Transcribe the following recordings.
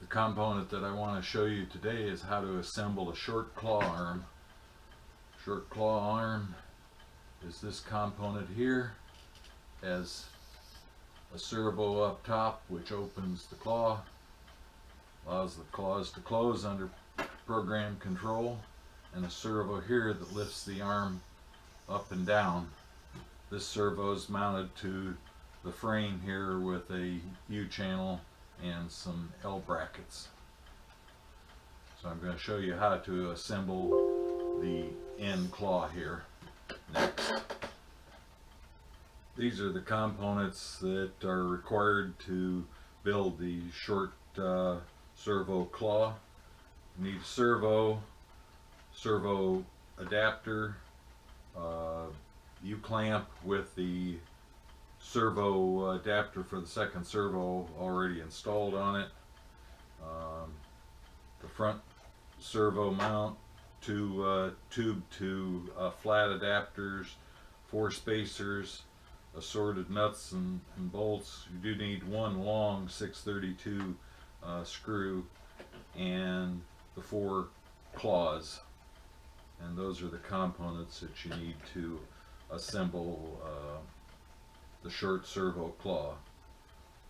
component that I want to show you today is how to assemble a short claw arm. Short claw arm is this component here. Has a servo up top which opens the claw, allows the claws to close under program control, and a servo here that lifts the arm up and down. This servo is mounted to the frame here with a U-channel and some L brackets. So I'm going to show you how to assemble the end claw here next. These are the components that are required to build the short servo claw. You need a servo adapter, U-clamp with the servo adapter for the second servo already installed on it, the front servo mount, two tube to flat adapters, 4 spacers, assorted nuts and bolts. You do need one long 632 screw, and the 4 claws. And those are the components that you need to assemble the short servo claw.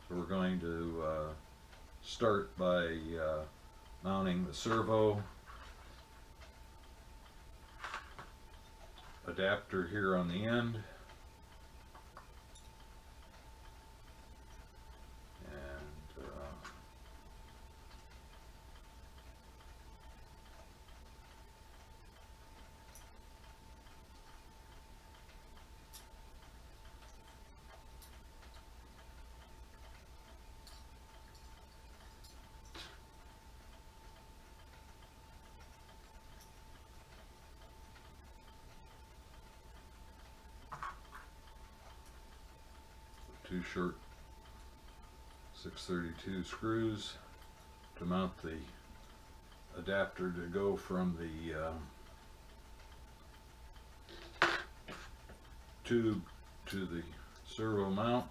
So we're going to start by mounting the servo adapter here on the end. Two short 632 screws to mount the adapter to go from the tube to the servo mount.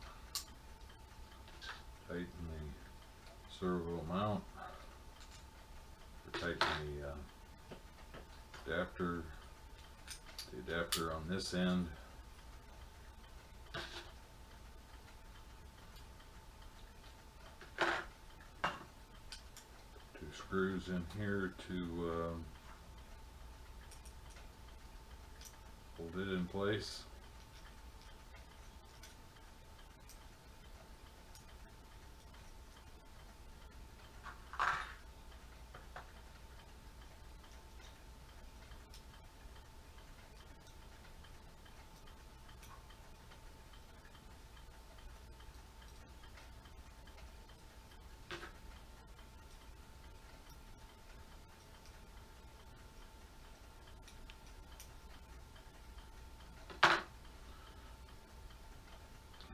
Tighten the servo mount, tighten the adapter on this end. 2 screws in here to hold it in place.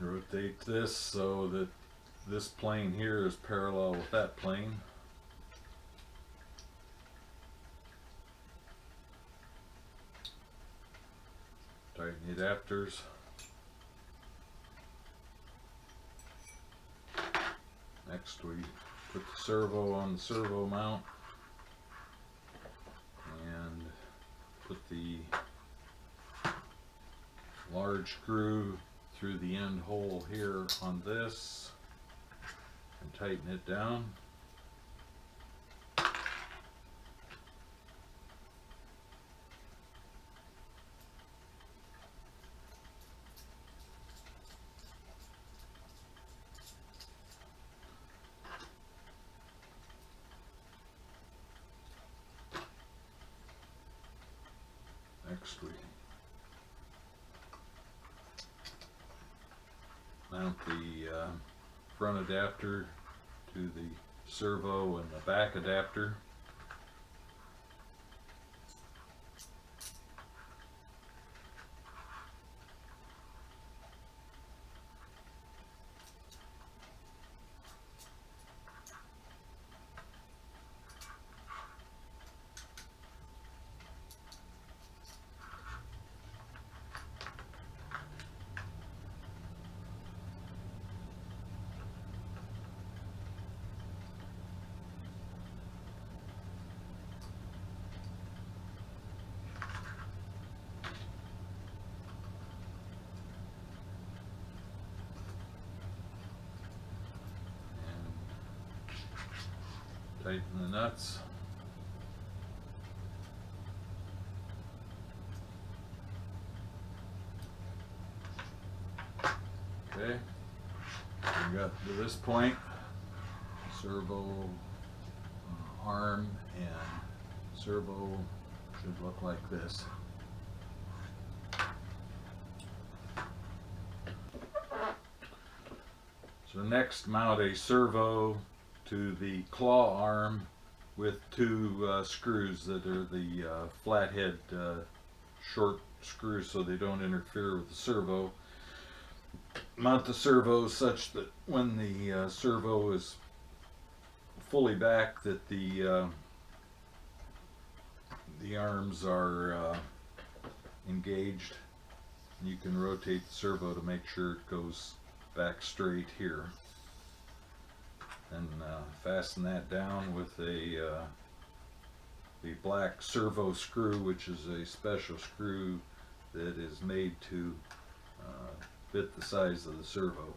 Rotate this so that this plane here is parallel with that plane. Tighten the adapters. Next we put the servo on the servo mount and put the large screw through the end hole here on this and tighten it down. Next we mount the front adapter to the servo and the back adapter. Tighten the nuts. Okay, we got to this point, servo arm and servo should look like this. So next, mount a servo to the claw arm with two screws that are the flathead short screws so they don't interfere with the servo. Mount the servo such that when the servo is fully back, that the arms are engaged. You can rotate the servo to make sure it goes back straight here, and fasten that down with the black servo screw, which is a special screw that is made to fit the size of the servo.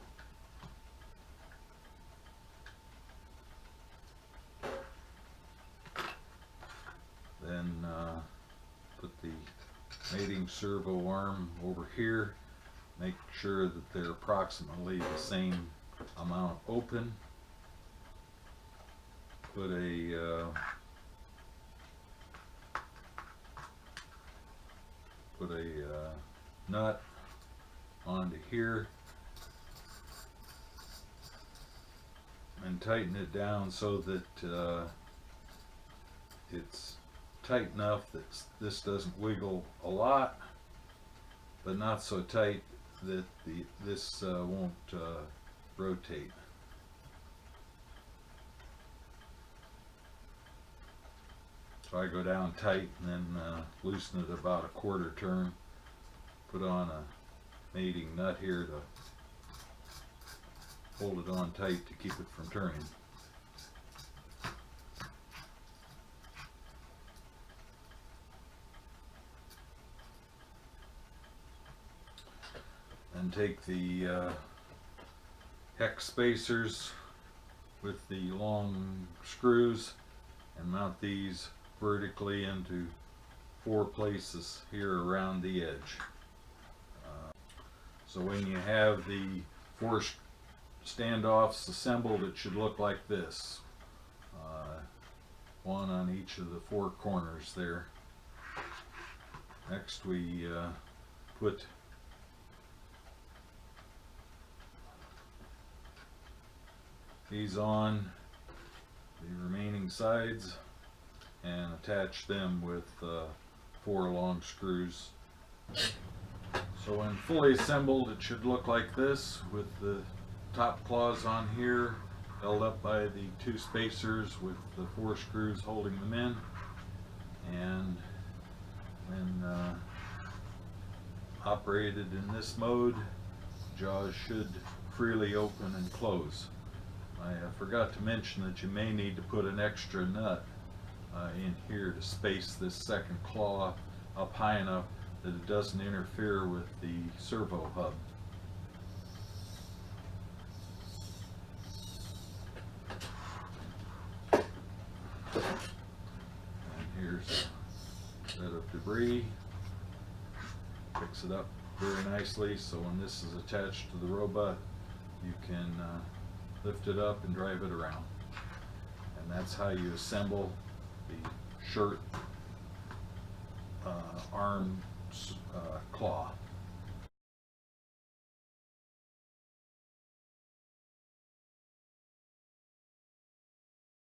Then put the mating servo arm over here. Make sure that they're approximately the same amount open. Put a nut onto here and tighten it down so that it's tight enough that this doesn't wiggle a lot, but not so tight that this won't rotate. So I go down tight and then loosen it about a quarter turn. Put on a mating nut here to hold it on tight to keep it from turning. And take the hex spacers with the long screws and mount these vertically into 4 places here around the edge. So when you have the 4 standoffs assembled, it should look like this. 1 on each of the 4 corners there. Next we put these on the remaining sides and attach them with 4 long screws. So when fully assembled, it should look like this, with the top claws on here held up by the 2 spacers with the 4 screws holding them in, and when operated in this mode, jaws should freely open and close. I forgot to mention that you may need to put an extra nut in here to space this second claw up high enough that it doesn't interfere with the servo hub. And here's a bit of debris. Fix it up very nicely so when this is attached to the robot, you can lift it up and drive it around. And that's how you assemble the shirt arm claw.